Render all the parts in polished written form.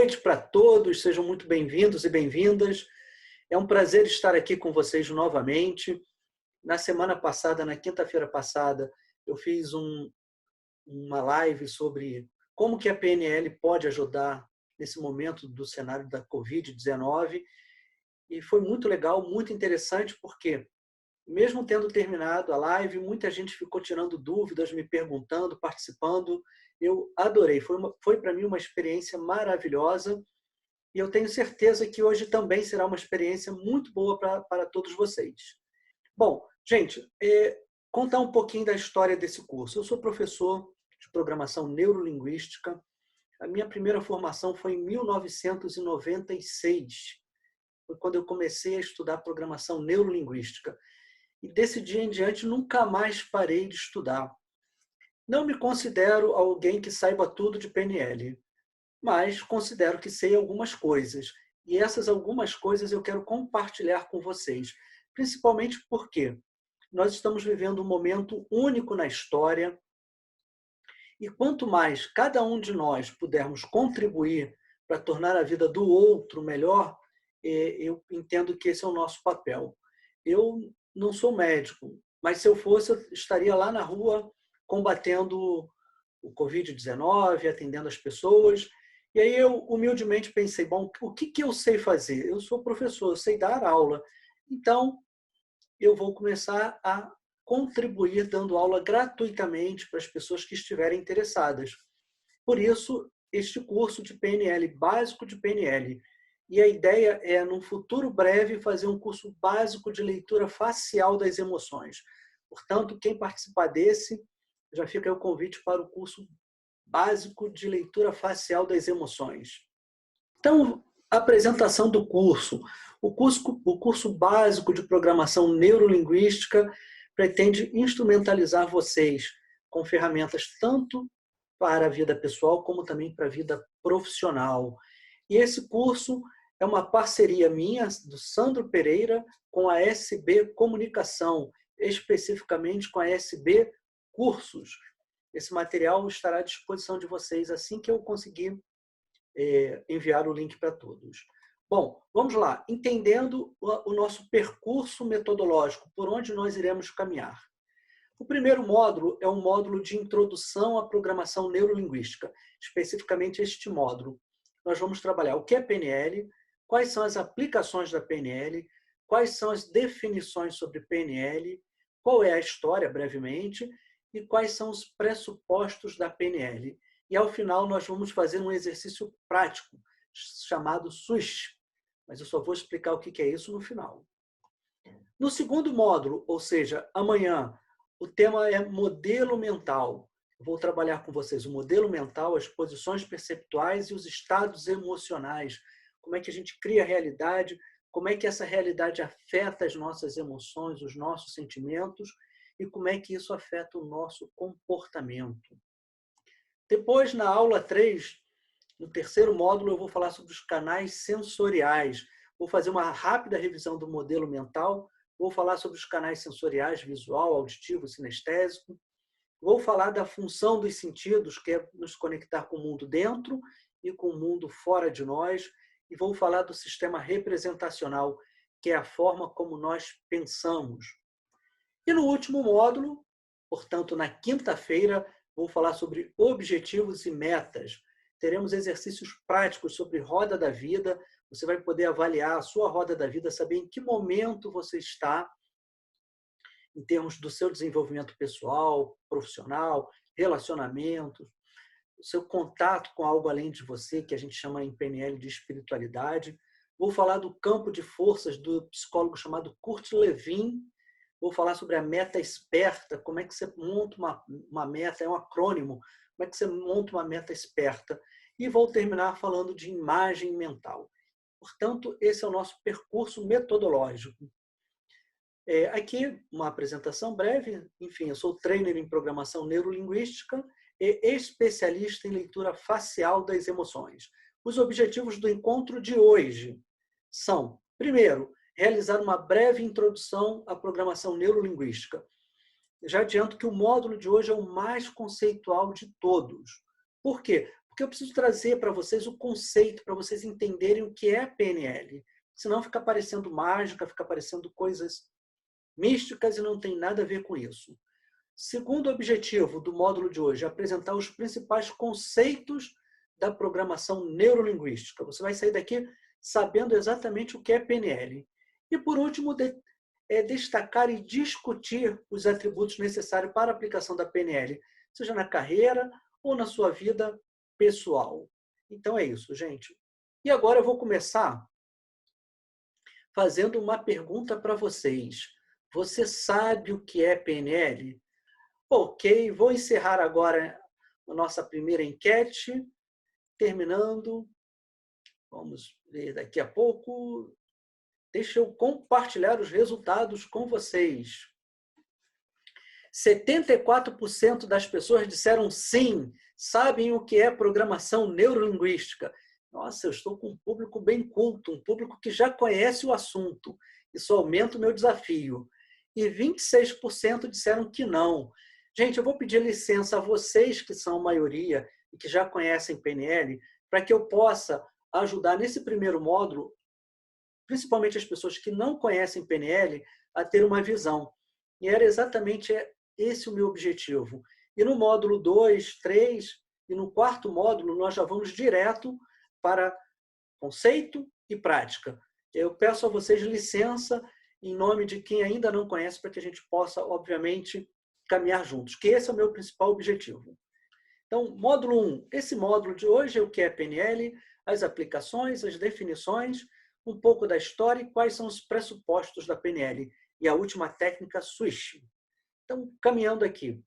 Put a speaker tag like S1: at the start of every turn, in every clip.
S1: noite para todos, sejam muito bem-vindos e bem-vindas. É um prazer estar aqui com vocês novamente. Na semana passada, na quinta-feira passada, eu fiz uma live sobre como que a PNL pode ajudar nesse momento do cenário da Covid-19 e foi muito legal, muito interessante, porque mesmo tendo terminado a live, muita gente ficou tirando dúvidas, me perguntando, participando. Eu adorei, foi para mim uma experiência maravilhosa e eu tenho certeza que hoje também será uma experiência muito boa para todos vocês. Bom, gente, contar um pouquinho da história desse curso. Eu sou professor de programação neurolinguística. A minha primeira formação foi em 1996. Foi quando eu comecei a estudar programação neurolinguística. E desse dia em diante nunca mais parei de estudar. Não me considero alguém que saiba tudo de PNL, mas considero que sei algumas coisas. E essas algumas coisas eu quero compartilhar com vocês, principalmente porque nós estamos vivendo um momento único na história e quanto mais cada um de nós pudermos contribuir para tornar a vida do outro melhor, eu entendo que esse é o nosso papel. Eu não sou médico, mas se eu fosse, eu estaria lá na rua combatendo o Covid-19, atendendo as pessoas. E aí eu humildemente pensei, bom, o que eu sei fazer? Eu sou professor, eu sei dar aula. Então, eu vou começar a contribuir dando aula gratuitamente para as pessoas que estiverem interessadas. Por isso, este curso de PNL, básico de PNL. E a ideia é, num futuro breve, fazer um curso básico de leitura facial das emoções. Portanto, quem participar desse, já fica aí o convite para o curso básico de leitura facial das emoções. Então, a apresentação do curso. O curso básico de programação neurolinguística pretende instrumentalizar vocês com ferramentas tanto para a vida pessoal como também para a vida profissional. E esse curso é uma parceria minha, do Sandro Pereira, com a SB Comunicação, especificamente com a SB Cursos. Esse material estará à disposição de vocês assim que eu conseguir enviar o link para todos. Bom, vamos lá. Entendendo o nosso percurso metodológico, por onde nós iremos caminhar. O primeiro módulo é um módulo de introdução à programação neurolinguística, especificamente este módulo. Nós vamos trabalhar o que é PNL, quais são as aplicações da PNL, quais são as definições sobre PNL, qual é a história, brevemente, e quais são os pressupostos da PNL. E, ao final, nós vamos fazer um exercício prático, chamado SWISH. Mas eu só vou explicar o que é isso no final. No segundo módulo, ou seja, amanhã, o tema é modelo mental. Eu vou trabalhar com vocês o modelo mental, as posições perceptuais e os estados emocionais. Como é que a gente cria a realidade, como é que essa realidade afeta as nossas emoções, os nossos sentimentos e como é que isso afeta o nosso comportamento. Depois, na aula 3, no terceiro módulo, eu vou falar sobre os canais sensoriais. Vou fazer uma rápida revisão do modelo mental. Vou falar sobre os canais sensoriais, visual, auditivo, sinestésico. Vou falar da função dos sentidos, que é nos conectar com o mundo dentro e com o mundo fora de nós. E vou falar do sistema representacional, que é a forma como nós pensamos. E no último módulo, portanto, na quinta-feira, vou falar sobre objetivos e metas. Teremos exercícios práticos sobre roda da vida. Você vai poder avaliar a sua roda da vida, saber em que momento você está em termos do seu desenvolvimento pessoal, profissional, relacionamentos, o seu contato com algo além de você, que a gente chama em PNL de espiritualidade. Vou falar do campo de forças do psicólogo chamado Kurt Lewin. Vou falar sobre a meta esperta, como é que você monta uma meta, é um acrônimo, como é que você monta uma meta esperta. E vou terminar falando de imagem mental. Portanto, esse é o nosso percurso metodológico. Aqui, uma apresentação breve. Enfim, eu sou trainer em programação neurolinguística e especialista em leitura facial das emoções. Os objetivos do encontro de hoje são, primeiro, realizar uma breve introdução à programação neurolinguística. Já adianto que o módulo de hoje é o mais conceitual de todos. Por quê? Porque eu preciso trazer para vocês o conceito, para vocês entenderem o que é PNL. Senão fica parecendo mágica, fica parecendo coisas místicas e não tem nada a ver com isso. Segundo objetivo do módulo de hoje, apresentar os principais conceitos da programação neurolinguística. Você vai sair daqui sabendo exatamente o que é PNL. E, por último, destacar e discutir os atributos necessários para a aplicação da PNL, seja na carreira ou na sua vida pessoal. Então é isso, gente. E agora eu vou começar fazendo uma pergunta para vocês. Você sabe o que é PNL? Ok, vou encerrar agora a nossa primeira enquete, terminando. Vamos ver daqui a pouco. Deixa eu compartilhar os resultados com vocês. 74% das pessoas disseram sim, sabem o que é programação neurolinguística. Nossa, eu estou com um público bem culto, um público que já conhece o assunto. Isso aumenta o meu desafio. E 26% disseram que não. Gente, eu vou pedir licença a vocês, que são a maioria e que já conhecem PNL, para que eu possa ajudar nesse primeiro módulo, principalmente as pessoas que não conhecem PNL, a ter uma visão. E era exatamente esse o meu objetivo. E no módulo 2, 3 e no quarto módulo, nós já vamos direto para conceito e prática. Eu peço a vocês licença em nome de quem ainda não conhece, para que a gente possa, obviamente, caminhar juntos, que esse é o meu principal objetivo. Então, módulo 1. Esse módulo de hoje é o que é PNL, as aplicações, as definições, um pouco da história e quais são os pressupostos da PNL. E a última técnica, Swish. Então, caminhando aqui,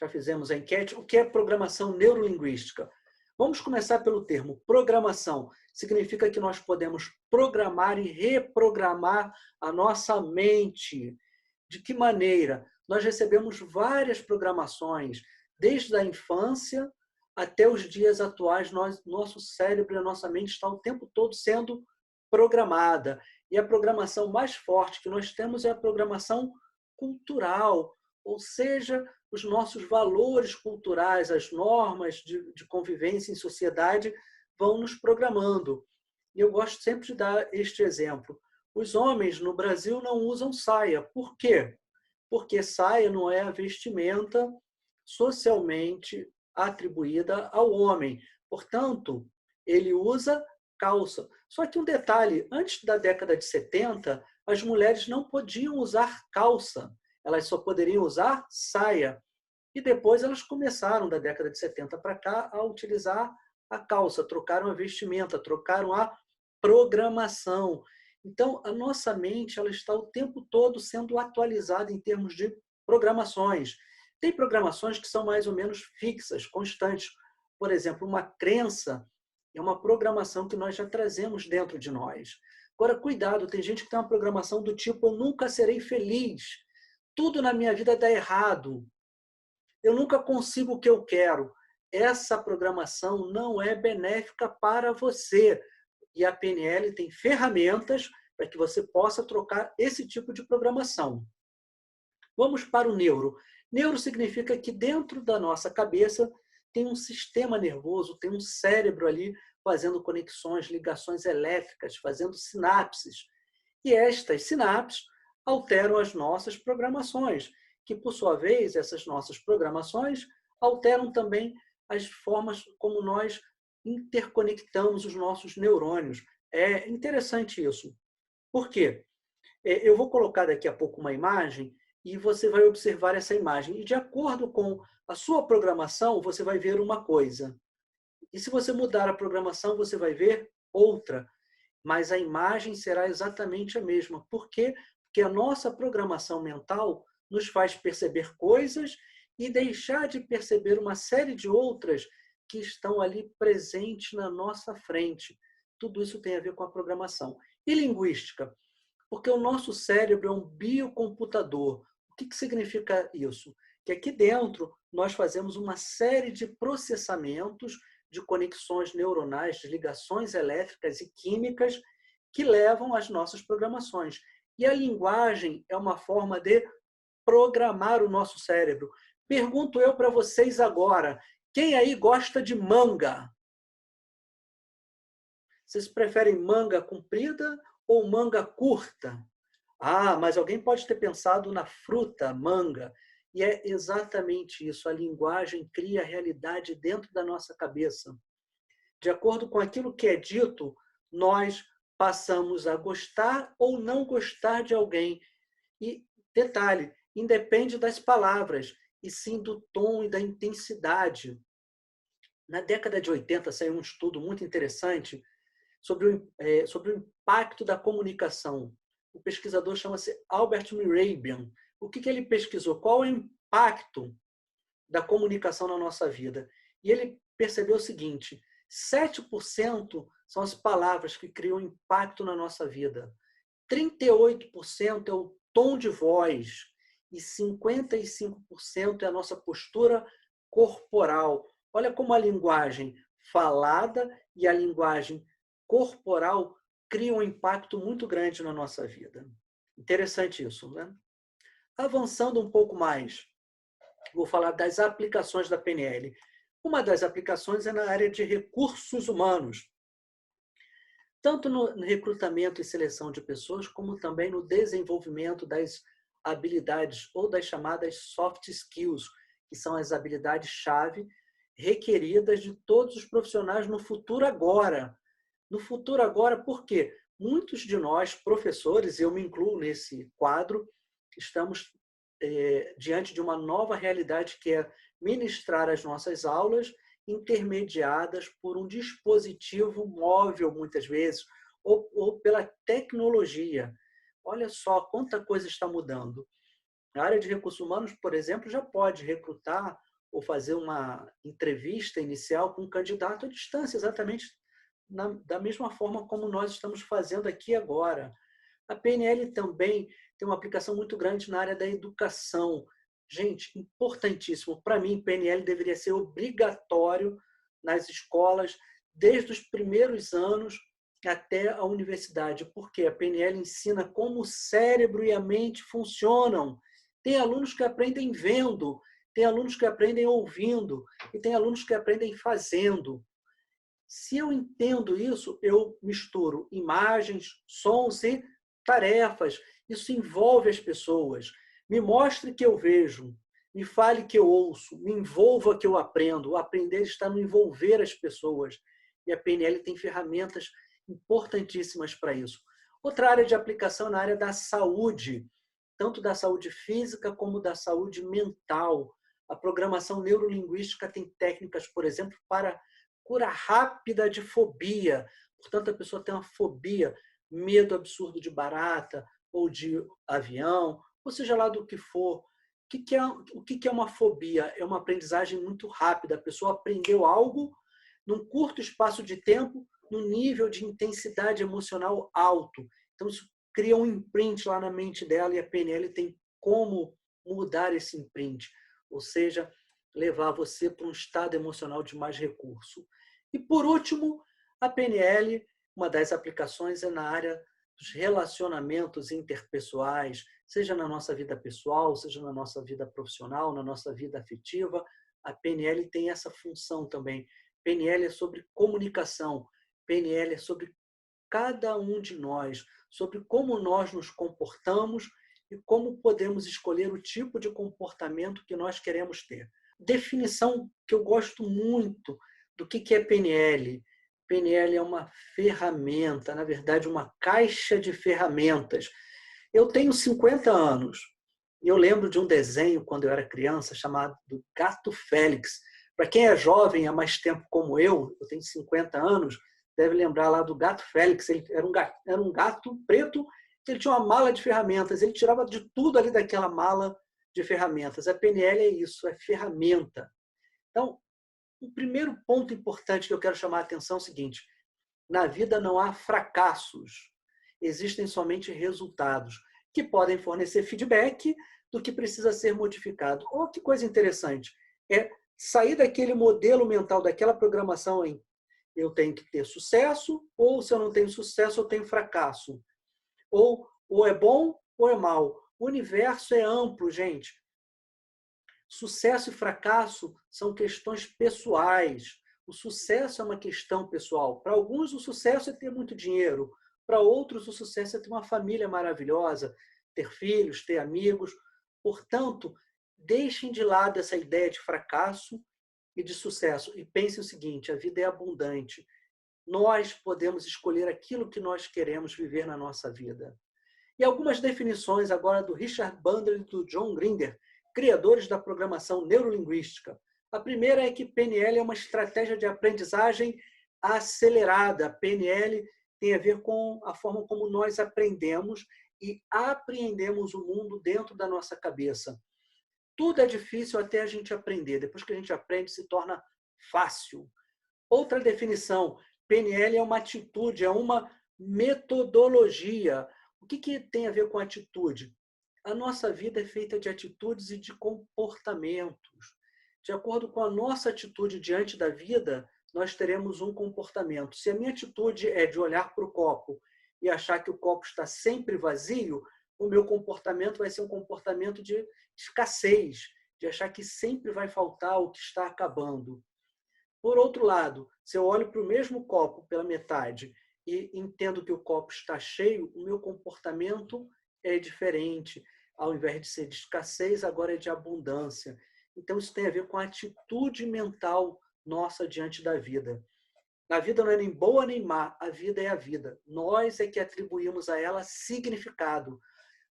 S1: já fizemos a enquete. O que é programação neurolinguística? Vamos começar pelo termo programação. Significa que nós podemos programar e reprogramar a nossa mente. De que maneira? Nós recebemos várias programações, desde a infância até os dias atuais. Nosso cérebro e a nossa mente estão o tempo todo sendo programada. E a programação mais forte que nós temos é a programação cultural, ou seja, os nossos valores culturais, as normas de convivência em sociedade vão nos programando. E eu gosto sempre de dar este exemplo. Os homens no Brasil não usam saia. Por quê? Porque saia não é a vestimenta socialmente atribuída ao homem. Portanto, ele usa calça. Só que um detalhe, antes da década de 70, as mulheres não podiam usar calça. Elas só poderiam usar saia. E depois elas começaram, da década de 70 para cá, a utilizar a calça, trocaram a vestimenta, trocaram a programação. Então, a nossa mente ela está o tempo todo sendo atualizada em termos de programações. Tem programações que são mais ou menos fixas, constantes. Por exemplo, uma crença é uma programação que nós já trazemos dentro de nós. Agora, cuidado, tem gente que tem uma programação do tipo: eu nunca serei feliz, tudo na minha vida dá errado, eu nunca consigo o que eu quero. Essa programação não é benéfica para você. E a PNL tem ferramentas para que você possa trocar esse tipo de programação. Vamos para o neuro. Neuro significa que dentro da nossa cabeça tem um sistema nervoso, tem um cérebro ali fazendo conexões, ligações elétricas, fazendo sinapses. E estas sinapses alteram as nossas programações, que, por sua vez, essas nossas programações alteram também as formas como nós interconectamos os nossos neurônios. É interessante isso. Por quê? Eu vou colocar daqui a pouco uma imagem e você vai observar essa imagem. E, de acordo com a sua programação, você vai ver uma coisa. E se você mudar a programação, você vai ver outra. Mas a imagem será exatamente a mesma. Por quê? Porque a nossa programação mental nos faz perceber coisas e deixar de perceber uma série de outras que estão ali presentes na nossa frente. Tudo isso tem a ver com a programação. E linguística? Porque o nosso cérebro é um biocomputador. O que significa isso? Que aqui dentro nós fazemos uma série de processamentos de conexões neuronais, de ligações elétricas e químicas que levam às nossas programações. E a linguagem é uma forma de programar o nosso cérebro. Pergunto eu para vocês agora, Quem aí gosta de manga? Vocês preferem manga comprida ou manga curta? Ah, mas alguém pode ter pensado na fruta, manga. E é exatamente isso. A linguagem cria a realidade dentro da nossa cabeça. De acordo com aquilo que é dito, nós passamos a gostar ou não gostar de alguém. E, detalhe, independe das palavras, e sim do tom e da intensidade. Na década de 80 saiu um estudo muito interessante sobre o impacto da comunicação. O pesquisador chama-se Albert Mehrabian. O que ele pesquisou? Qual é o impacto da comunicação na nossa vida? E ele percebeu o seguinte: 7% são as palavras que criam impacto na nossa vida. 38% é o tom de voz e 55% é a nossa postura corporal. Olha como a linguagem falada e a linguagem corporal criam um impacto muito grande na nossa vida. Interessante isso, né? Avançando um pouco mais, vou falar das aplicações da PNL. Uma das aplicações é na área de recursos humanos, tanto no recrutamento e seleção de pessoas, como também no desenvolvimento das habilidades ou das chamadas soft skills, que são as habilidades-chave requeridas de todos os profissionais no futuro agora. No futuro agora, por quê? Muitos de nós, professores, eu me incluo nesse quadro, estamos diante de uma nova realidade que é ministrar as nossas aulas intermediadas por um dispositivo móvel, muitas vezes, ou pela tecnologia. Olha só quanta coisa está mudando. A área de recursos humanos, por exemplo, já pode recrutar ou fazer uma entrevista inicial com um candidato à distância, exatamente da mesma forma como nós estamos fazendo aqui agora. A PNL também tem uma aplicação muito grande na área da educação. Gente, importantíssimo. Para mim, PNL deveria ser obrigatório nas escolas, desde os primeiros anos até a universidade, porque a PNL ensina como o cérebro e a mente funcionam. Tem alunos que aprendem vendo, tem alunos que aprendem ouvindo, e tem alunos que aprendem fazendo. Se eu entendo isso, eu misturo imagens, sons e tarefas. Isso envolve as pessoas. Me mostre que eu vejo, me fale que eu ouço, me envolva que eu aprendo. O aprender está no envolver as pessoas. E a PNL tem ferramentas importantíssimas para isso. Outra área de aplicação é na área da saúde, tanto da saúde física como da saúde mental. A programação neurolinguística tem técnicas, por exemplo, para cura rápida de fobia. Portanto, a pessoa tem uma fobia, medo absurdo de barata ou de avião, ou seja lá do que for. O que é uma fobia? É uma aprendizagem muito rápida. A pessoa aprendeu algo num curto espaço de tempo, num nível de intensidade emocional alto. Então, isso cria um imprint lá na mente dela e a PNL tem como mudar esse imprint. Ou seja, levar você para um estado emocional de mais recurso. E, por último, a PNL, uma das aplicações é na área dos relacionamentos interpessoais, seja na nossa vida pessoal, seja na nossa vida profissional, na nossa vida afetiva. A PNL tem essa função também. PNL é sobre comunicação, PNL é sobre cada um de nós, sobre como nós nos comportamos e como podemos escolher o tipo de comportamento que nós queremos ter. Definição que eu gosto muito do que é PNL. PNL é uma ferramenta, na verdade, uma caixa de ferramentas. Eu tenho 50 anos e eu lembro de um desenho, quando eu era criança, chamado Gato Félix. Para quem é jovem há mais tempo como eu tenho 50 anos, deve lembrar lá do Gato Félix. Ele era um gato preto, ele tinha uma mala de ferramentas, ele tirava de tudo ali daquela mala de ferramentas. A PNL é isso, é ferramenta. Então, o primeiro ponto importante que eu quero chamar a atenção é o seguinte: na vida não há fracassos, existem somente resultados que podem fornecer feedback do que precisa ser modificado. Oh, que coisa interessante! É sair daquele modelo mental, daquela programação em eu tenho que ter sucesso, ou se eu não tenho sucesso, eu tenho fracasso. Ou é bom ou é mal. O universo é amplo, gente. Sucesso e fracasso são questões pessoais. O sucesso é uma questão pessoal. Para alguns, o sucesso é ter muito dinheiro. Para outros, o sucesso é ter uma família maravilhosa, ter filhos, ter amigos. Portanto, deixem de lado essa ideia de fracasso e de sucesso e pensem o seguinte: a vida é abundante. Nós podemos escolher aquilo que nós queremos viver na nossa vida. E algumas definições agora do Richard Bandler e do John Grinder, criadores da programação neurolinguística. A primeira é que PNL é uma estratégia de aprendizagem acelerada. PNL tem a ver com a forma como nós aprendemos e apreendemos o mundo dentro da nossa cabeça. Tudo é difícil até a gente aprender. Depois que a gente aprende, se torna fácil. Outra definição, PNL é uma atitude, é uma metodologia. O que tem a ver com atitude? A nossa vida é feita de atitudes e de comportamentos. De acordo com a nossa atitude diante da vida, nós teremos um comportamento. Se a minha atitude é de olhar para o copo e achar que o copo está sempre vazio, o meu comportamento vai ser um comportamento de escassez, de achar que sempre vai faltar o que está acabando. Por outro lado, se eu olho para o mesmo copo pela metade e entendo que o copo está cheio, o meu comportamento é diferente. Ao invés de ser de escassez, agora é de abundância. Então, isso tem a ver com a atitude mental nossa diante da vida. A vida não é nem boa nem má, a vida é a vida. Nós é que atribuímos a ela significado.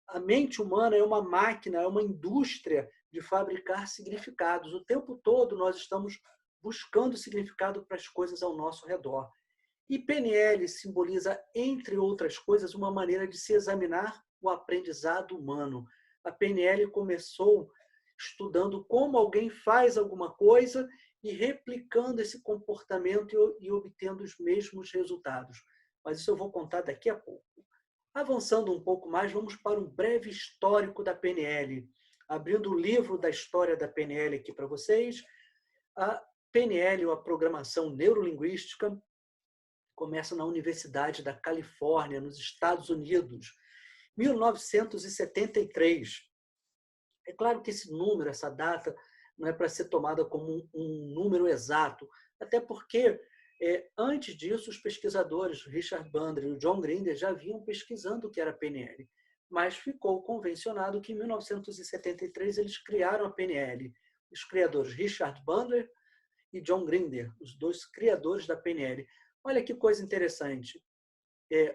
S1: A mente humana é uma máquina, é uma indústria de fabricar significados. O tempo todo nós estamos buscando significado para as coisas ao nosso redor. E PNL simboliza, entre outras coisas, uma maneira de se examinar o aprendizado humano. A PNL começou estudando como alguém faz alguma coisa e replicando esse comportamento e obtendo os mesmos resultados. Mas isso eu vou contar daqui a pouco. Avançando um pouco mais, vamos para um breve histórico da PNL. Abrindo o livro da história da PNL aqui para vocês. A PNL, ou a programação neurolinguística, começa na Universidade da Califórnia, nos Estados Unidos, 1973. É claro que esse número, essa data, não é para ser tomada como um número exato, até porque, antes disso, os pesquisadores Richard Bandler e o John Grinder já vinham pesquisando o que era PNL, mas ficou convencionado que em 1973 eles criaram a PNL. Os criadores Richard Bandler e John Grinder, os dois criadores da PNL. Olha que coisa interessante.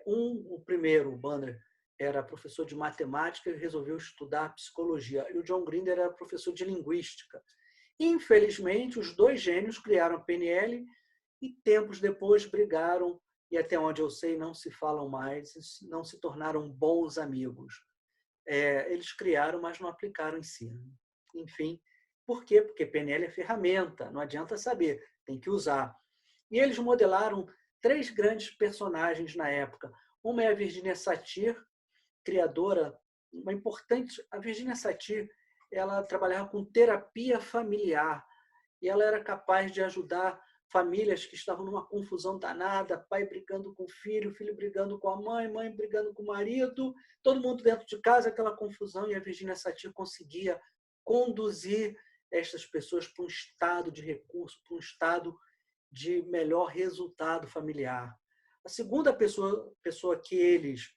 S1: O primeiro, o Bandler, era professor de matemática e resolveu estudar psicologia. E o John Grinder era professor de linguística. Infelizmente, os dois gênios criaram a PNL e tempos depois brigaram e, até onde eu sei, não se falam mais, não se tornaram bons amigos. Eles criaram, mas não aplicaram em si. Enfim, por quê? Porque PNL é ferramenta, não adianta saber, tem que usar. E eles modelaram 3 grandes personagens na época. Uma é a Virginia Satir, criadora, uma importante... A Virginia Satir, ela trabalhava com terapia familiar e ela era capaz de ajudar famílias que estavam numa confusão danada, pai brigando com o filho brigando com a mãe brigando com o marido, todo mundo dentro de casa, aquela confusão, e a Virginia Satir conseguia conduzir estas pessoas para um estado de recurso, para um estado de melhor resultado familiar. A segunda pessoa que eles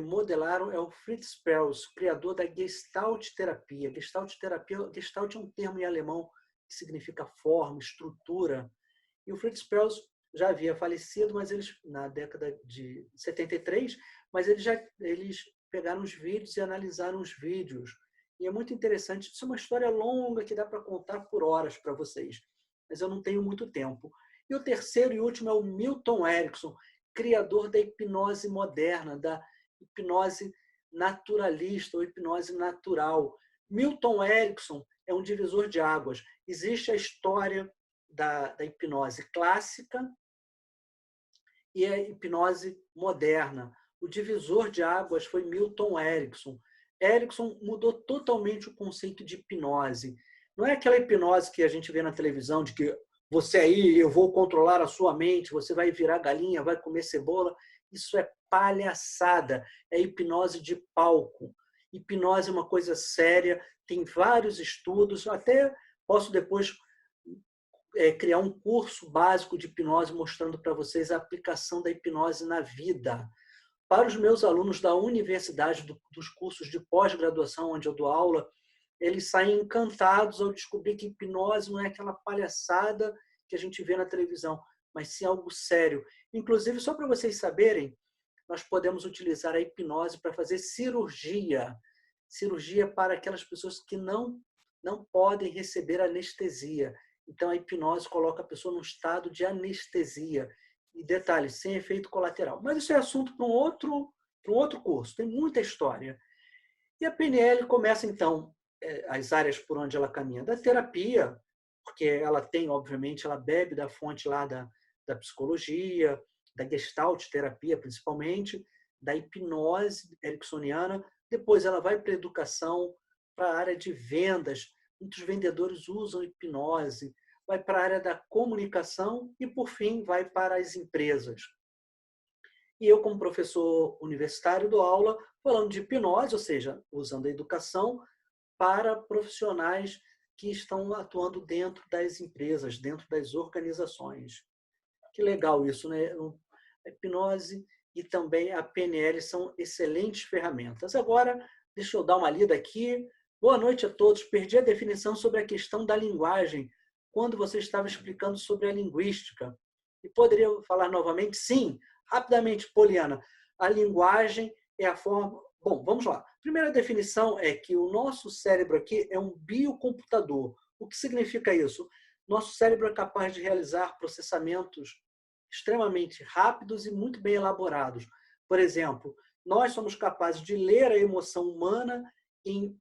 S1: modelaram é o Fritz Perls, criador da Gestalt terapia. Gestalt é um termo em alemão que significa forma, estrutura. E o Fritz Perls já havia falecido, mas eles na década de 73, mas eles pegaram os vídeos e analisaram os vídeos. E é muito interessante. Isso é uma história longa que dá para contar por horas para vocês, mas eu não tenho muito tempo. E o terceiro e último é o Milton Erickson, criador da hipnose moderna, da hipnose naturalista ou hipnose natural. Milton Erickson é um divisor de águas. Existe a história da hipnose clássica e a hipnose moderna. O divisor de águas foi Milton Erickson. Erickson mudou totalmente o conceito de hipnose. Não é aquela hipnose que a gente vê na televisão de que você aí, eu vou controlar a sua mente, você vai virar galinha, vai comer cebola. Isso é palhaçada, é hipnose de palco. Hipnose é uma coisa séria, tem vários estudos, até posso depois criar um curso básico de hipnose mostrando para vocês a aplicação da hipnose na vida. Para os meus alunos da universidade, dos cursos de pós-graduação onde eu dou aula, eles saem encantados ao descobrir que hipnose não é aquela palhaçada que a gente vê na televisão, mas sim algo sério. Inclusive, só para vocês saberem, nós podemos utilizar a hipnose para fazer cirurgia. Cirurgia para aquelas pessoas que não podem receber anestesia. Então, a hipnose coloca a pessoa num estado de anestesia. E detalhe, sem efeito colateral. Mas isso é assunto para um outro curso. Tem muita história. E a PNL começa, então, as áreas por onde ela caminha. Da terapia, porque ela tem, obviamente, ela bebe da fonte lá da psicologia, da gestalt terapia, principalmente, da hipnose ericksoniana. Depois ela vai para a educação, para a área de vendas. Muitos vendedores usam hipnose. Vai para a área da comunicação e, por fim, vai para as empresas. E eu, como professor universitário, dou aula falando de hipnose, ou seja, usando a educação para profissionais que estão atuando dentro das empresas, dentro das organizações. Que legal isso, né? A hipnose e também a PNL são excelentes ferramentas. Agora, deixa eu dar uma lida aqui. Boa noite a todos. Perdi a definição sobre a questão da linguagem quando você estava explicando sobre a linguística. E poderia falar novamente? Sim, rapidamente, Poliana. A linguagem é a forma... Bom, vamos lá. A primeira definição é que o nosso cérebro aqui é um biocomputador. O que significa isso? Nosso cérebro é capaz de realizar processamentos extremamente rápidos e muito bem elaborados. Por exemplo, nós somos capazes de ler a emoção humana em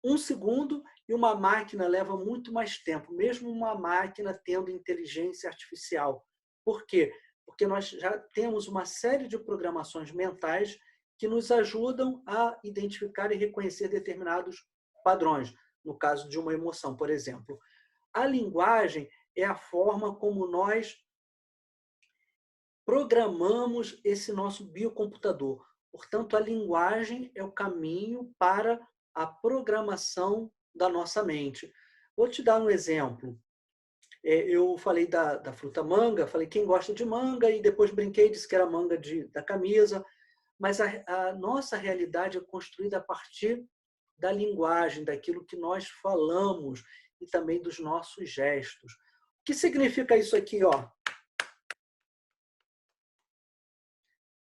S1: 1 segundo e uma máquina leva muito mais tempo, mesmo uma máquina tendo inteligência artificial. Por quê? Porque nós já temos uma série de programações mentais que nos ajudam a identificar e reconhecer determinados padrões, no caso de uma emoção, por exemplo. A linguagem é a forma como nós programamos esse nosso biocomputador. Portanto, a linguagem é o caminho para a programação da nossa mente. Vou te dar um exemplo. Eu falei da fruta manga, falei quem gosta de manga, e depois brinquei, disse que era manga da camisa, mas a nossa realidade é construída a partir da linguagem, daquilo que nós falamos e também dos nossos gestos. O que significa isso aqui, ó?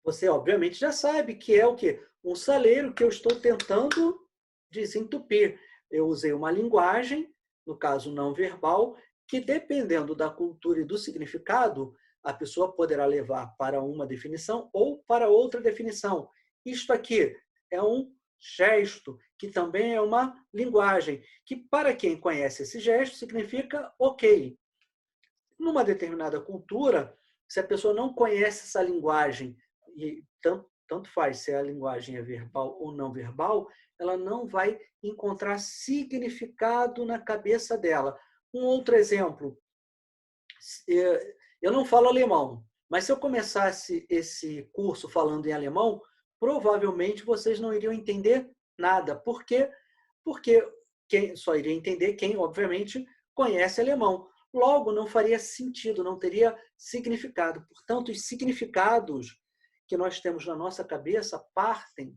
S1: Você, obviamente, já sabe que é o quê? Um saleiro que eu estou tentando desentupir. Eu usei uma linguagem, no caso não verbal, que dependendo da cultura e do significado, a pessoa poderá levar para uma definição ou para outra definição. Isto aqui é um gesto, que também é uma linguagem, que para quem conhece esse gesto significa ok. Numa determinada cultura, se a pessoa não conhece essa linguagem, e tanto faz se a linguagem é verbal ou não verbal, ela não vai encontrar significado na cabeça dela. Um outro exemplo, eu não falo alemão, mas se eu começasse esse curso falando em alemão, provavelmente vocês não iriam entender nada. Por quê? Porque só iria entender quem, obviamente, conhece alemão. Logo, não faria sentido, não teria significado. Portanto, os significados que nós temos na nossa cabeça partem,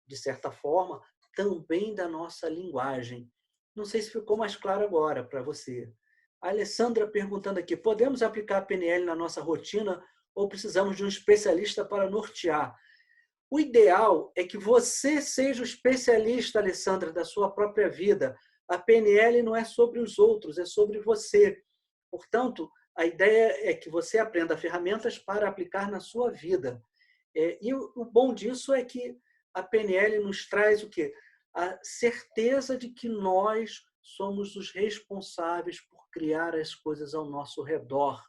S1: de certa forma, também da nossa linguagem. Não sei se ficou mais claro agora para você. A Alessandra perguntando aqui, podemos aplicar a PNL na nossa rotina ou precisamos de um especialista para nortear? O ideal é que você seja o especialista, Alessandra, da sua própria vida. A PNL não é sobre os outros, é sobre você. Portanto, a ideia é que você aprenda ferramentas para aplicar na sua vida. E o bom disso é que a PNL nos traz o quê? A certeza de que nós somos os responsáveis por criar as coisas ao nosso redor.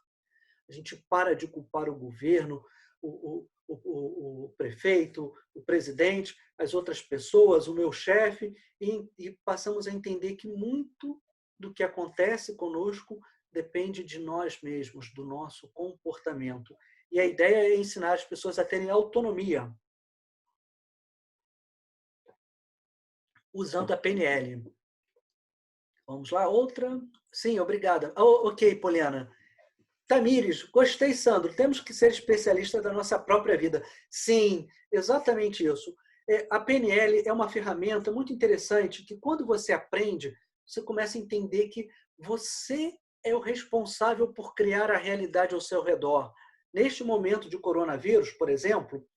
S1: A gente para de culpar o governo, o prefeito, o presidente, as outras pessoas, o meu chefe, e passamos a entender que muito do que acontece conosco depende de nós mesmos, do nosso comportamento. E a ideia é ensinar as pessoas a terem autonomia. usando a PNL. Vamos lá, outra. Sim, obrigada. Oh, ok, Poliana. Tamires, gostei, Sandro. Temos que ser especialistas da nossa própria vida. Sim, exatamente isso. A PNL é uma ferramenta muito interessante que, quando você aprende, você começa a entender que você é o responsável por criar a realidade ao seu redor. Neste momento de coronavírus, por exemplo,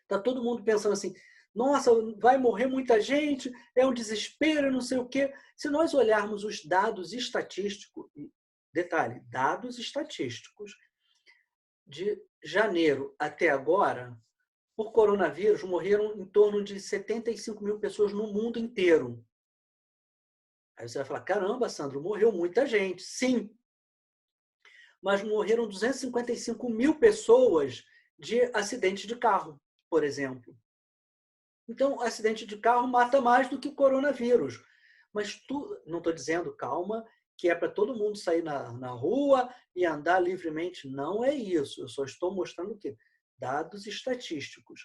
S1: está todo mundo pensando assim: nossa, vai morrer muita gente, é um desespero, não sei o quê. Se nós olharmos os dados estatísticos, detalhe, dados estatísticos, de janeiro até agora, por coronavírus, morreram em torno de 75 mil pessoas no mundo inteiro. Aí você vai falar: caramba, Sandro, morreu muita gente. Sim, mas morreram 255 mil pessoas de acidente de carro, por exemplo. Então, acidente de carro mata mais do que coronavírus. Mas não estou dizendo, calma, que é para todo mundo sair na rua e andar livremente. Não é isso. Eu só estou mostrando o quê? Dados estatísticos.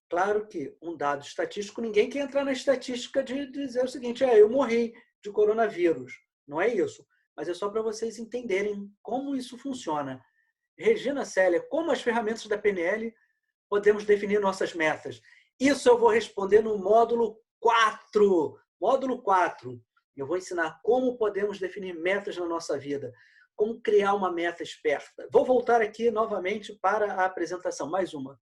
S1: Claro que um dado estatístico, ninguém quer entrar na estatística de dizer o seguinte: eu morri de coronavírus. Não é isso. Mas é só para vocês entenderem como isso funciona. Regina Célia, como as ferramentas da PNL podemos definir nossas metas? Isso eu vou responder no módulo 4. Módulo 4. Eu vou ensinar como podemos definir metas na nossa vida, como criar uma meta esperta. Vou voltar aqui novamente para a apresentação. Mais uma.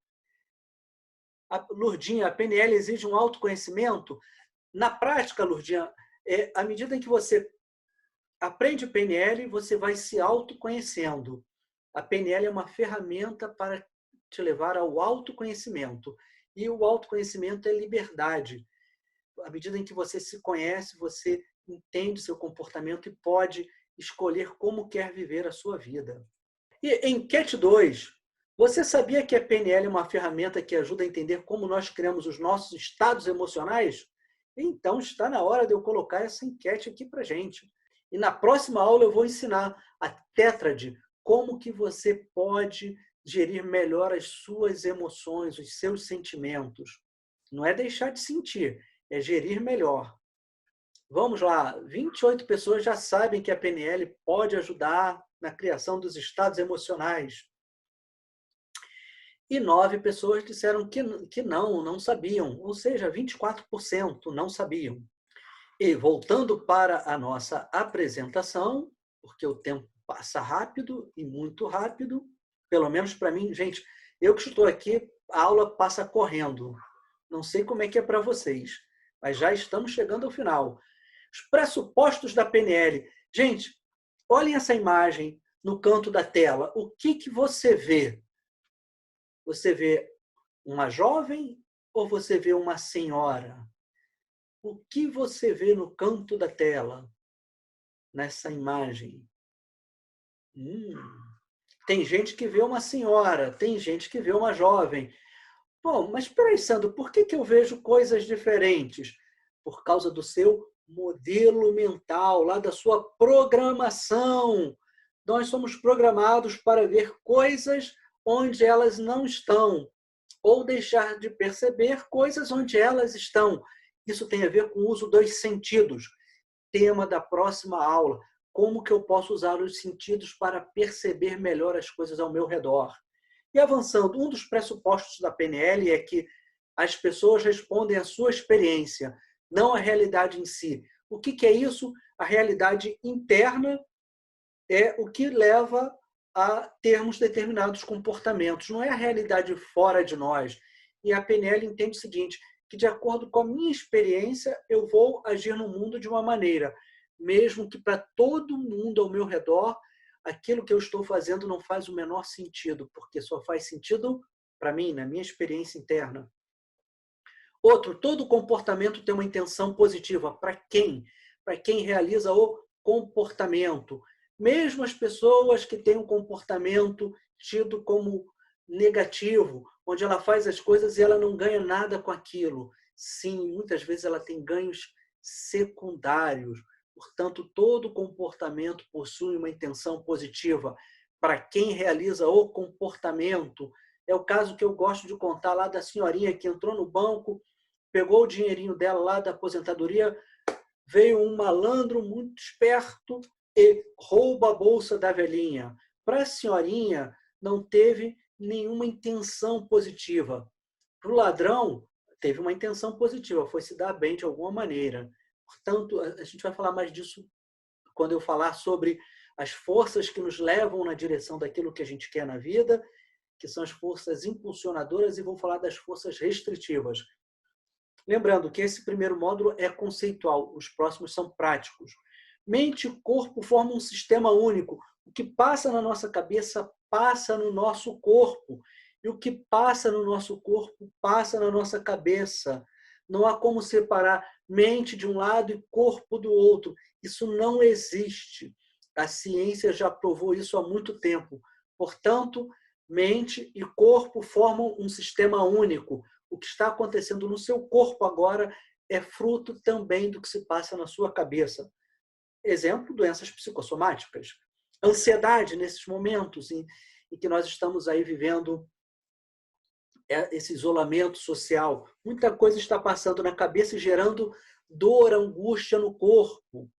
S1: Lurdinha, a PNL exige um autoconhecimento? Na prática, Lurdinha, à medida em que você aprende PNL, você vai se autoconhecendo. A PNL é uma ferramenta para te levar ao autoconhecimento. E o autoconhecimento é liberdade. À medida em que você se conhece, você entende seu comportamento e pode escolher como quer viver a sua vida. E enquete 2. Você sabia que a PNL é uma ferramenta que ajuda a entender como nós criamos os nossos estados emocionais? Então está na hora de eu colocar essa enquete aqui para gente. E na próxima aula eu vou ensinar a tétrade, como que você pode gerir melhor as suas emoções, os seus sentimentos. Não é deixar de sentir, é gerir melhor. Vamos lá, 28 pessoas já sabem que a PNL pode ajudar na criação dos estados emocionais. E 9 pessoas disseram que não sabiam, ou seja, 24% não sabiam. E voltando para a nossa apresentação, porque o tempo passa rápido e muito rápido, pelo menos para mim, gente, eu que estou aqui, a aula passa correndo. Não sei como é que é para vocês, mas já estamos chegando ao final. Os pressupostos da PNL. Gente, olhem essa imagem no canto da tela. O que você vê? Você vê uma jovem ou você vê uma senhora? O que você vê no canto da tela, nessa imagem? Tem gente que vê uma senhora, tem gente que vê uma jovem. Bom, mas espera aí, Sandro, por que eu vejo coisas diferentes? Por causa do seu modelo mental, lá da sua programação. Nós somos programados para ver coisas onde elas não estão, ou deixar de perceber coisas onde elas estão. Isso tem a ver com o uso dos sentidos. Tema da próxima aula: como que eu posso usar os sentidos para perceber melhor as coisas ao meu redor. E avançando, um dos pressupostos da PNL é que as pessoas respondem à sua experiência, não à realidade em si. O que é isso? A realidade interna é o que leva a termos determinados comportamentos, não é a realidade fora de nós. E a PNL entende o seguinte, que de acordo com a minha experiência, eu vou agir no mundo de uma maneira, mesmo que para todo mundo ao meu redor, aquilo que eu estou fazendo não faz o menor sentido, porque só faz sentido para mim, na minha experiência interna. Outro, todo comportamento tem uma intenção positiva. Para quem? Para quem realiza o comportamento. Mesmo as pessoas que têm um comportamento tido como negativo, onde ela faz as coisas e ela não ganha nada com aquilo. Sim, muitas vezes ela tem ganhos secundários. Portanto, todo comportamento possui uma intenção positiva. Para quem realiza o comportamento, é o caso que eu gosto de contar lá da senhorinha que entrou no banco pegou o dinheirinho dela lá da aposentadoria, veio um malandro muito esperto e rouba a bolsa da velhinha. Para a senhorinha, não teve nenhuma intenção positiva. Para o ladrão, teve uma intenção positiva, foi se dar bem de alguma maneira. Portanto, a gente vai falar mais disso quando eu falar sobre as forças que nos levam na direção daquilo que a gente quer na vida, que são as forças impulsionadoras, e vou falar das forças restritivas. Lembrando que esse primeiro módulo é conceitual, os próximos são práticos. Mente e corpo formam um sistema único. O que passa na nossa cabeça passa no nosso corpo. E o que passa no nosso corpo passa na nossa cabeça. Não há como separar mente de um lado e corpo do outro. Isso não existe. A ciência já provou isso há muito tempo. Portanto, mente e corpo formam um sistema único. O que está acontecendo no seu corpo agora é fruto também do que se passa na sua cabeça. Exemplo, doenças psicossomáticas. Ansiedade nesses momentos em que nós estamos aí vivendo esse isolamento social. Muita coisa está passando na cabeça e gerando dor, angústia no corpo.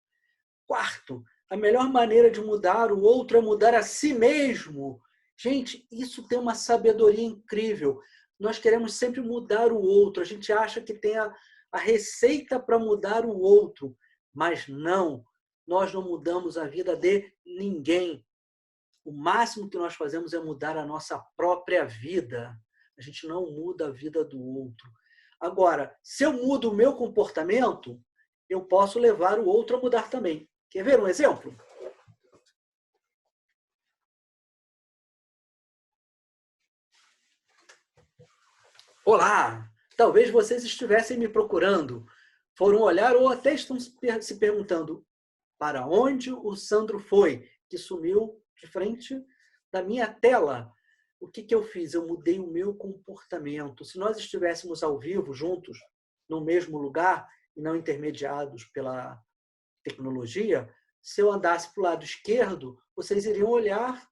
S1: Quarto, a melhor maneira de mudar o outro é mudar a si mesmo. Gente, isso tem uma sabedoria incrível. Nós queremos sempre mudar o outro. A gente acha que tem a receita para mudar o outro. Mas não, nós não mudamos a vida de ninguém. O máximo que nós fazemos é mudar a nossa própria vida. A gente não muda a vida do outro. Agora, se eu mudo o meu comportamento, eu posso levar o outro a mudar também. Quer ver um exemplo? Olá! Talvez vocês estivessem me procurando, foram olhar ou até estão se perguntando para onde o Sandro foi, que sumiu de frente da minha tela. O que eu fiz? Eu mudei o meu comportamento. Se nós estivéssemos ao vivo, juntos, no mesmo lugar, e não intermediados pela tecnologia, se eu andasse para o lado esquerdo, vocês iriam olhar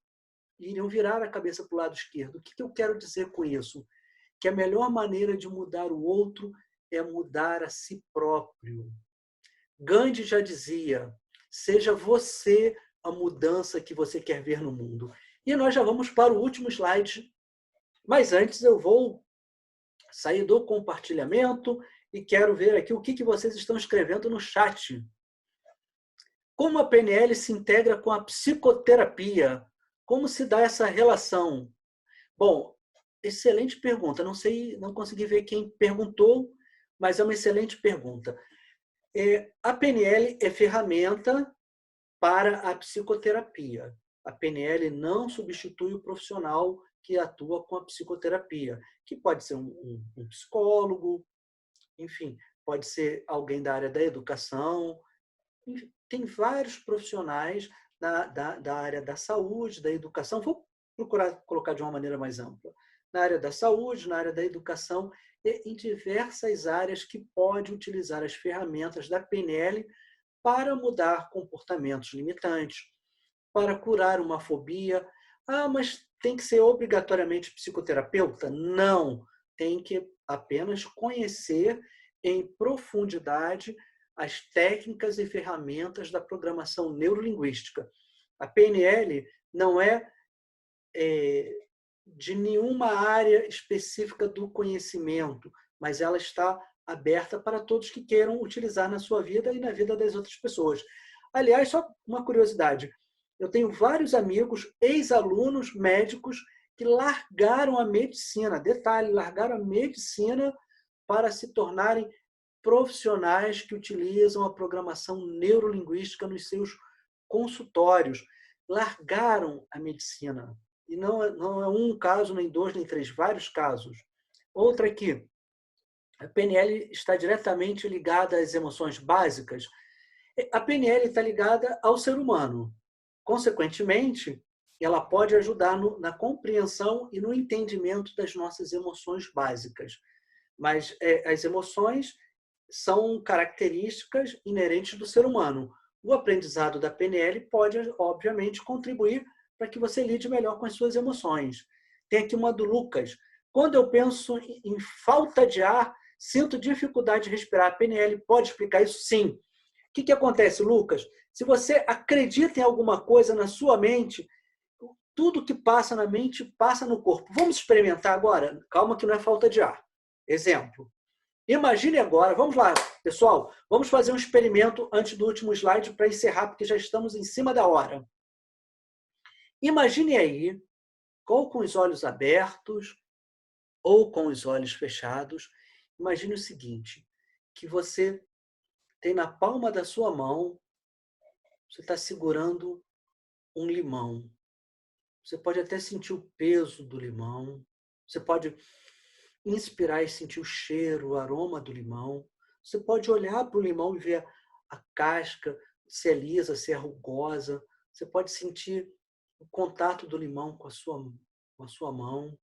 S1: e iriam virar a cabeça para o lado esquerdo. O que eu quero dizer com isso? Que a melhor maneira de mudar o outro é mudar a si próprio. Gandhi já dizia, seja você a mudança que você quer ver no mundo. E nós já vamos para o último slide, mas antes eu vou sair do compartilhamento e quero ver aqui o que vocês estão escrevendo no chat. Como a PNL se integra com a psicoterapia? Como se dá essa relação? Bom, excelente pergunta. Não consegui ver quem perguntou, mas é uma excelente pergunta. A PNL é ferramenta para a psicoterapia. A PNL não substitui o profissional que atua com a psicoterapia, que pode ser um psicólogo, enfim, pode ser alguém da área da educação. Tem vários profissionais da área da saúde, da educação. Vou procurar colocar de uma maneira mais ampla. Na área da saúde, na área da educação, e em diversas áreas que pode utilizar as ferramentas da PNL para mudar comportamentos limitantes, para curar uma fobia. Ah, mas tem que ser obrigatoriamente psicoterapeuta? Não, tem que apenas conhecer em profundidade as técnicas e ferramentas da programação neurolinguística. A PNL não é de nenhuma área específica do conhecimento, mas ela está aberta para todos que queiram utilizar na sua vida e na vida das outras pessoas. Aliás, só uma curiosidade, eu tenho vários amigos, ex-alunos médicos, que largaram a medicina, detalhe, largaram a medicina para se tornarem profissionais que utilizam a programação neurolinguística nos seus consultórios. Largaram a medicina. E não é um caso, nem dois, nem três, vários casos. Outra aqui. A PNL está diretamente ligada às emoções básicas. A PNL está ligada ao ser humano. Consequentemente, ela pode ajudar na compreensão e no entendimento das nossas emoções básicas. Mas as emoções são características inerentes do ser humano. O aprendizado da PNL pode, obviamente, contribuir para que você lide melhor com as suas emoções. Tem aqui uma do Lucas. Quando eu penso em falta de ar, Sinto dificuldade de respirar. A PNL pode explicar isso? Sim. O que acontece, Lucas? Se você acredita em alguma coisa na sua mente, tudo que passa na mente passa no corpo. Vamos experimentar agora? Calma que não é falta de ar. Exemplo. Imagine agora, vamos lá, pessoal, vamos fazer um experimento antes do último slide para encerrar, porque já estamos em cima da hora. Imagine aí, ou com os olhos abertos, ou com os olhos fechados, imagine o seguinte, que você tem na palma da sua mão, você está segurando um limão. Você pode até sentir o peso do limão, você pode inspirar e sentir o cheiro, o aroma do limão. Você pode olhar para o limão e ver a casca, se é lisa, se é rugosa. Você pode sentir o contato do limão com a sua mão.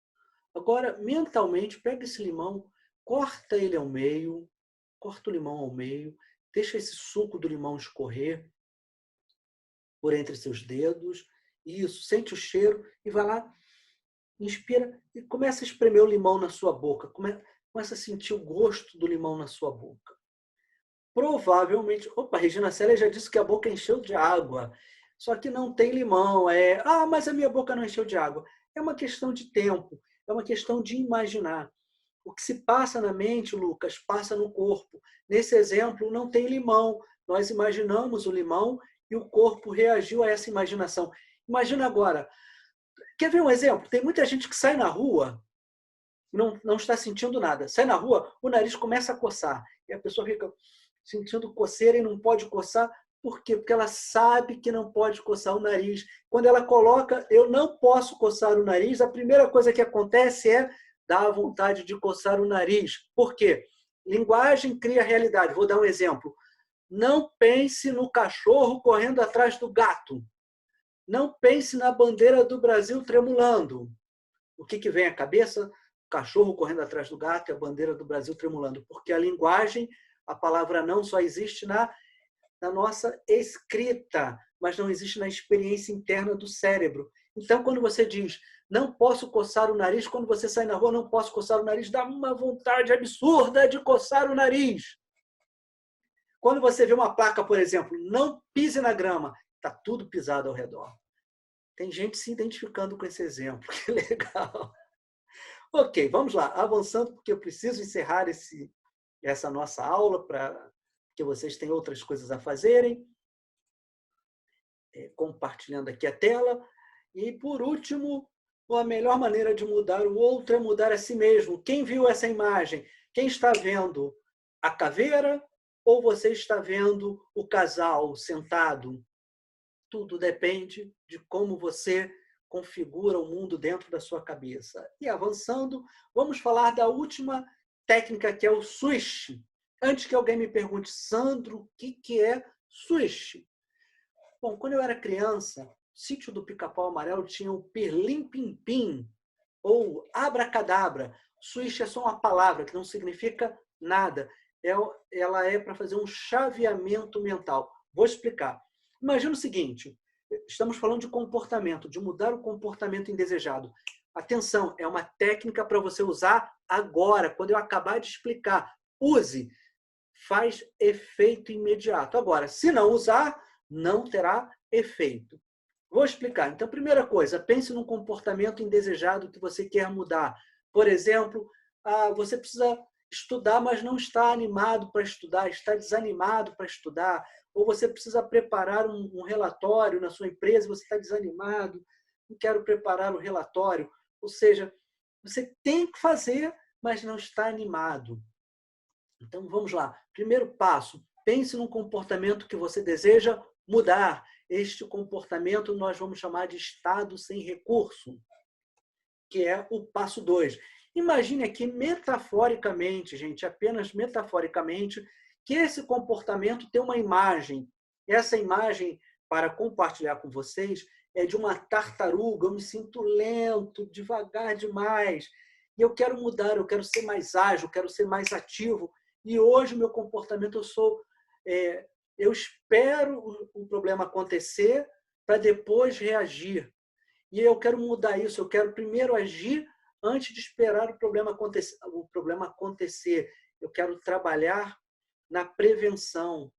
S1: Agora, mentalmente, pega esse limão, corta ele ao meio, corta o limão ao meio, deixa esse suco do limão escorrer por entre seus dedos. Isso, sente o cheiro e vai lá, inspira e começa a espremer o limão na sua boca. Começa a sentir o gosto do limão na sua boca. Provavelmente... Opa, Regina Célia já disse que a boca encheu de água. Só que não tem limão. Mas a minha boca não encheu de água. É uma questão de tempo. É uma questão de imaginar. O que se passa na mente, Lucas, passa no corpo. Nesse exemplo, não tem limão. Nós imaginamos o limão e o corpo reagiu a essa imaginação. Imagina agora. Quer ver um exemplo? Tem muita gente que sai na rua e não está sentindo nada. Sai na rua, o nariz começa a coçar. E a pessoa fica sentindo coceira e não pode coçar. Por quê? Porque ela sabe que não pode coçar o nariz. Quando ela coloca, eu não posso coçar o nariz, a primeira coisa que acontece é dar vontade de coçar o nariz. Por quê? Linguagem cria realidade. Vou dar um exemplo. Não pense no cachorro correndo atrás do gato. Não pense na bandeira do Brasil tremulando. O que vem à cabeça? O cachorro correndo atrás do gato e a bandeira do Brasil tremulando. Porque a linguagem, a palavra não só existe na nossa escrita, mas não existe na experiência interna do cérebro. Então, quando você diz, não posso coçar o nariz, quando você sai na rua, não posso coçar o nariz, dá uma vontade absurda de coçar o nariz. Quando você vê uma placa, por exemplo, não pise na grama, está tudo pisado ao redor. Tem gente se identificando com esse exemplo. Que legal. Ok, vamos lá. Avançando, porque eu preciso encerrar essa nossa aula, porque vocês têm outras coisas a fazerem. Compartilhando aqui a tela. E, por último, a melhor maneira de mudar o outro é mudar a si mesmo. Quem viu essa imagem? Quem está vendo a caveira ou você está vendo o casal sentado? Tudo depende de como você configura o mundo dentro da sua cabeça. E avançando, vamos falar da última técnica, que é o switch. Antes que alguém me pergunte, Sandro, o que é switch? Bom, quando eu era criança, o Sítio do Pica-Pau Amarelo tinha o pirlim-pim-pim, ou abracadabra. Switch é só uma palavra que não significa nada. Ela é para fazer um chaveamento mental. Vou explicar. Imagina o seguinte, estamos falando de comportamento, de mudar o comportamento indesejado. Atenção, é uma técnica para você usar agora, quando eu acabar de explicar. Use, faz efeito imediato. Agora, se não usar, não terá efeito. Vou explicar. Então, primeira coisa, pense num comportamento indesejado que você quer mudar. Por exemplo, você precisa estudar, mas não está animado para estudar, está desanimado para estudar. Ou você precisa preparar um relatório na sua empresa, você está desanimado, não quero preparar o relatório. Ou seja, você tem que fazer, mas não está animado. Então, vamos lá. Primeiro passo, pense num comportamento que você deseja mudar. Este comportamento nós vamos chamar de estado sem recurso, que é o passo 2. Imagine aqui metaforicamente, gente, apenas metaforicamente, que esse comportamento tem uma imagem. Essa imagem, para compartilhar com vocês, é de uma tartaruga. Eu me sinto lento, devagar demais. E eu quero mudar, eu quero ser mais ágil, eu quero ser mais ativo. E hoje, meu comportamento, eu espero o problema acontecer para depois reagir. E eu quero mudar isso. Eu quero primeiro agir antes de esperar o problema acontecer. eu quero trabalhar na prevenção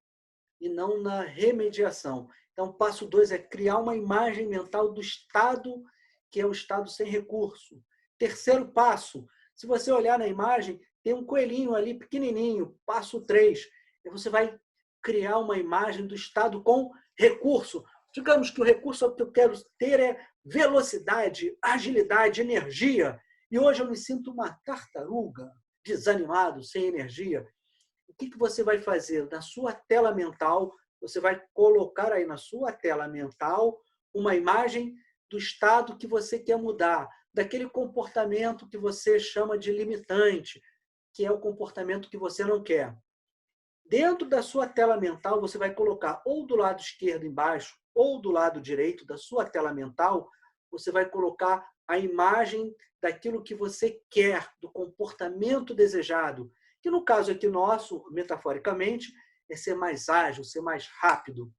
S1: e não na remediação. Então, passo 2 é criar uma imagem mental do estado, que é o estado sem recurso. Terceiro passo, se você olhar na imagem, tem um coelhinho ali pequenininho. Passo 3, você vai criar uma imagem do estado com recurso. Digamos que o recurso que eu quero ter é velocidade, agilidade, energia. E hoje eu me sinto uma tartaruga, desanimado, sem energia. O que você vai fazer? Na sua tela mental, você vai colocar aí na sua tela mental uma imagem do estado que você quer mudar, daquele comportamento que você chama de limitante, que é o comportamento que você não quer. Dentro da sua tela mental, você vai colocar ou do lado esquerdo embaixo, ou do lado direito da sua tela mental, você vai colocar a imagem daquilo que você quer, do comportamento desejado, que no caso aqui nosso, metaforicamente, é ser mais ágil, ser mais rápido.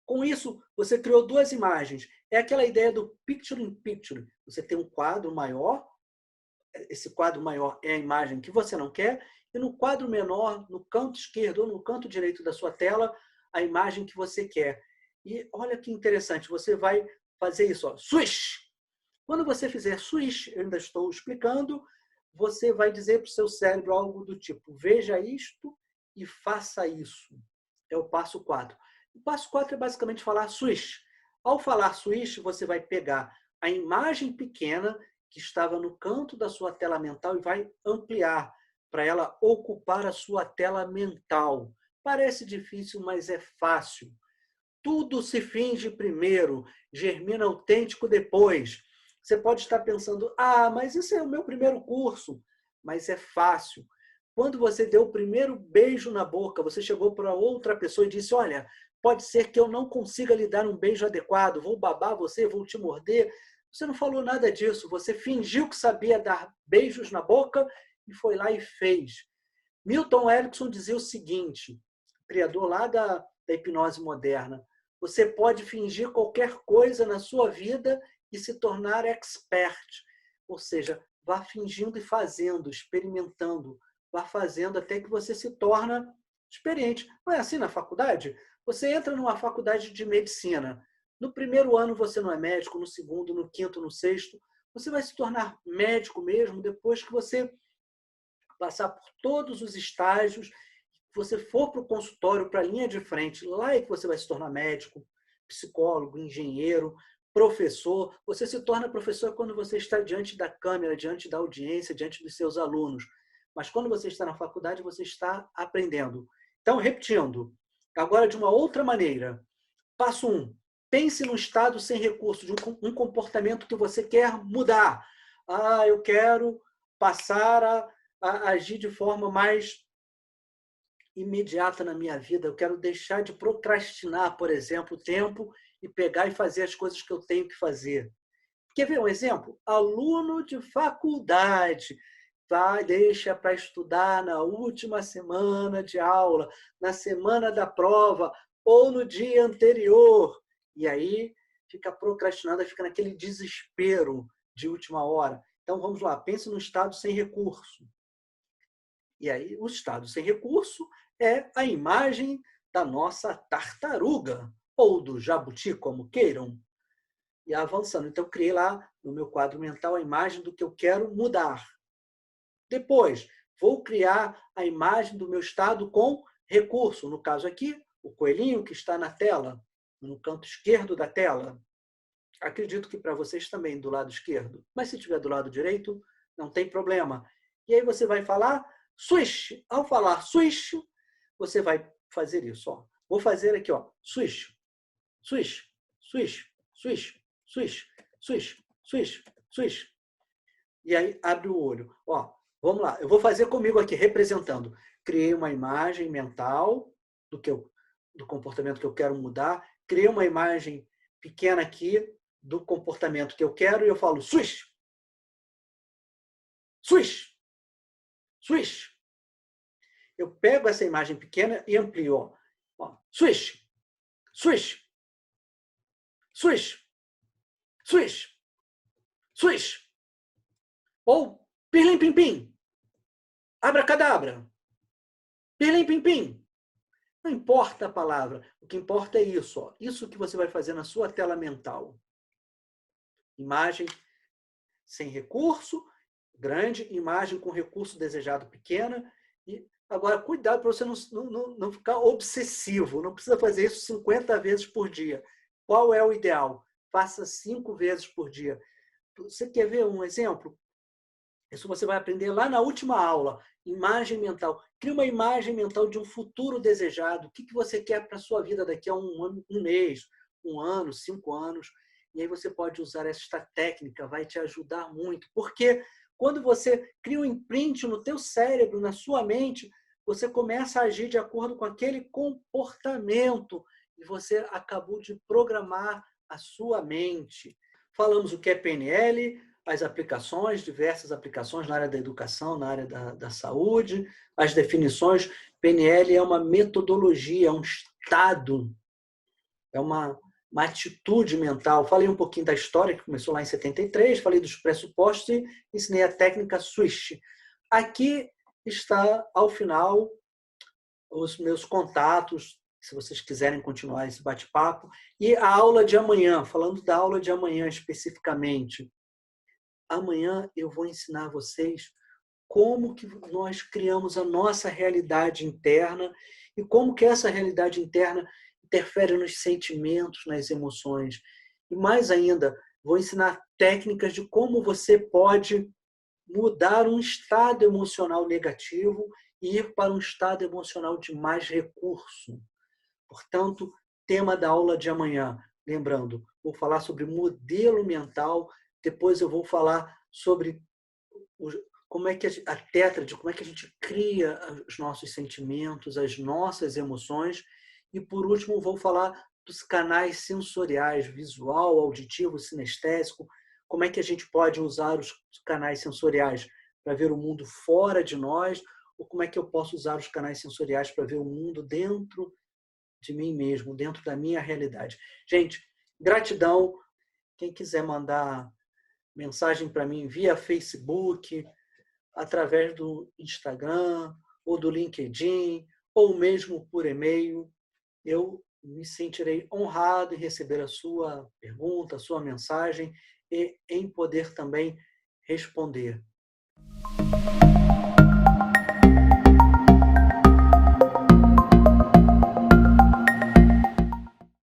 S1: Com isso, você criou duas imagens. É aquela ideia do picture in picture. Você tem um quadro maior, esse quadro maior é a imagem que você não quer, e no quadro menor, no canto esquerdo ou no canto direito da sua tela, a imagem que você quer. E olha que interessante, você vai fazer isso, ó, swish! Quando você fizer swish, eu ainda estou explicando, você vai dizer para o seu cérebro algo do tipo, veja isto e faça isso. É o passo 4. O passo 4 é basicamente falar swish. Ao falar swish, você vai pegar a imagem pequena que estava no canto da sua tela mental e vai ampliar para ela ocupar a sua tela mental. Parece difícil, mas é fácil. Tudo se finge primeiro, germina autêntico depois. Você pode estar pensando, mas isso é o meu primeiro curso. Mas é fácil. Quando você deu o primeiro beijo na boca, você chegou para outra pessoa e disse, olha, pode ser que eu não consiga lhe dar um beijo adequado, vou babar você, vou te morder. Você não falou nada disso, você fingiu que sabia dar beijos na boca e foi lá e fez. Milton Erickson dizia o seguinte, criador lá da hipnose moderna, você pode fingir qualquer coisa na sua vida e se tornar expert. Ou seja, vá fingindo e fazendo, experimentando, vá fazendo até que você se torna experiente. Não é assim na faculdade? Você entra numa faculdade de medicina. No primeiro ano você não é médico, no segundo, no quinto, no sexto. Você vai se tornar médico mesmo depois que você passar por todos os estágios, você for para o consultório, para a linha de frente, lá é que você vai se tornar médico, psicólogo, engenheiro, professor. Você se torna professor quando você está diante da câmera, diante da audiência, diante dos seus alunos. Mas quando você está na faculdade, você está aprendendo. Então, repetindo, agora de uma outra maneira. Passo 1. Pense num estado sem recurso, de um comportamento que você quer mudar. Eu quero passar a agir de forma mais imediata na minha vida. Eu quero deixar de procrastinar, por exemplo, o tempo e pegar e fazer as coisas que eu tenho que fazer. Quer ver um exemplo? Aluno de faculdade deixa para estudar na última semana de aula, na semana da prova ou no dia anterior. E aí fica procrastinando, fica naquele desespero de última hora. Então vamos lá, pense no estado sem recurso. E aí o estado sem recurso é a imagem da nossa tartaruga, ou do jabuti, como queiram. E avançando. Então, eu criei lá no meu quadro mental a imagem do que eu quero mudar. Depois, vou criar a imagem do meu estado com recurso. No caso aqui, o coelhinho que está na tela, no canto esquerdo da tela. Acredito que para vocês também do lado esquerdo. Mas se tiver do lado direito, não tem problema. E aí você vai falar swish. Ao falar swish, você vai fazer isso. Ó. Vou fazer aqui, ó, swish, swish, swish, swish, swish, swish, swish, swish. E aí abre o olho. Ó, vamos lá. Eu vou fazer comigo aqui, representando. Criei uma imagem mental do comportamento que eu quero mudar. Criei uma imagem pequena aqui do comportamento que eu quero e eu falo swish, swish, swish. Eu pego essa imagem pequena e amplio. Ó, swish, swish, swish, swish, swish. Ou pirlim pim pim. Abracadabra. Pirlim pim pim. Não importa a palavra. O que importa é isso. Ó. Isso que você vai fazer na sua tela mental. Imagem sem recurso, grande. Imagem com recurso desejado, pequena. E agora, cuidado para você não ficar obsessivo. Não precisa fazer isso 50 vezes por dia. Qual é o ideal? Faça 5 vezes por dia. Você quer ver um exemplo? Isso você vai aprender lá na última aula. Imagem mental. Crie uma imagem mental de um futuro desejado. O que você quer para a sua vida daqui a um mês, 1 ano, 5 anos. E aí você pode usar esta técnica, vai te ajudar muito. Porque quando você cria um imprint no teu cérebro, na sua mente, você começa a agir de acordo com aquele comportamento. E você acabou de programar a sua mente. Falamos o que é PNL, as aplicações, diversas aplicações na área da educação, na área da saúde, as definições. PNL é uma metodologia, é um estado, é uma atitude mental. Falei um pouquinho da história, que começou lá em 73, falei dos pressupostos e ensinei a técnica SWISH. Aqui está, ao final, os meus contatos, se vocês quiserem continuar esse bate-papo. E a aula de amanhã, falando da aula de amanhã especificamente. Amanhã eu vou ensinar vocês como que nós criamos a nossa realidade interna e como que essa realidade interna interfere nos sentimentos, nas emoções. E mais ainda, vou ensinar técnicas de como você pode mudar um estado emocional negativo e ir para um estado emocional de mais recurso. Portanto, tema da aula de amanhã. Lembrando, vou falar sobre modelo mental, depois eu vou falar sobre como é que a tétrade, como é que a gente cria os nossos sentimentos, as nossas emoções. E, por último, vou falar dos canais sensoriais, visual, auditivo, sinestésico, como é que a gente pode usar os canais sensoriais para ver o mundo fora de nós, ou como é que eu posso usar os canais sensoriais para ver o mundo dentro de mim mesmo, dentro da minha realidade. Gente, gratidão. Quem quiser mandar mensagem para mim via Facebook, através do Instagram, ou do LinkedIn, ou mesmo por e-mail, eu me sentirei honrado em receber a sua pergunta, a sua mensagem e em poder também responder.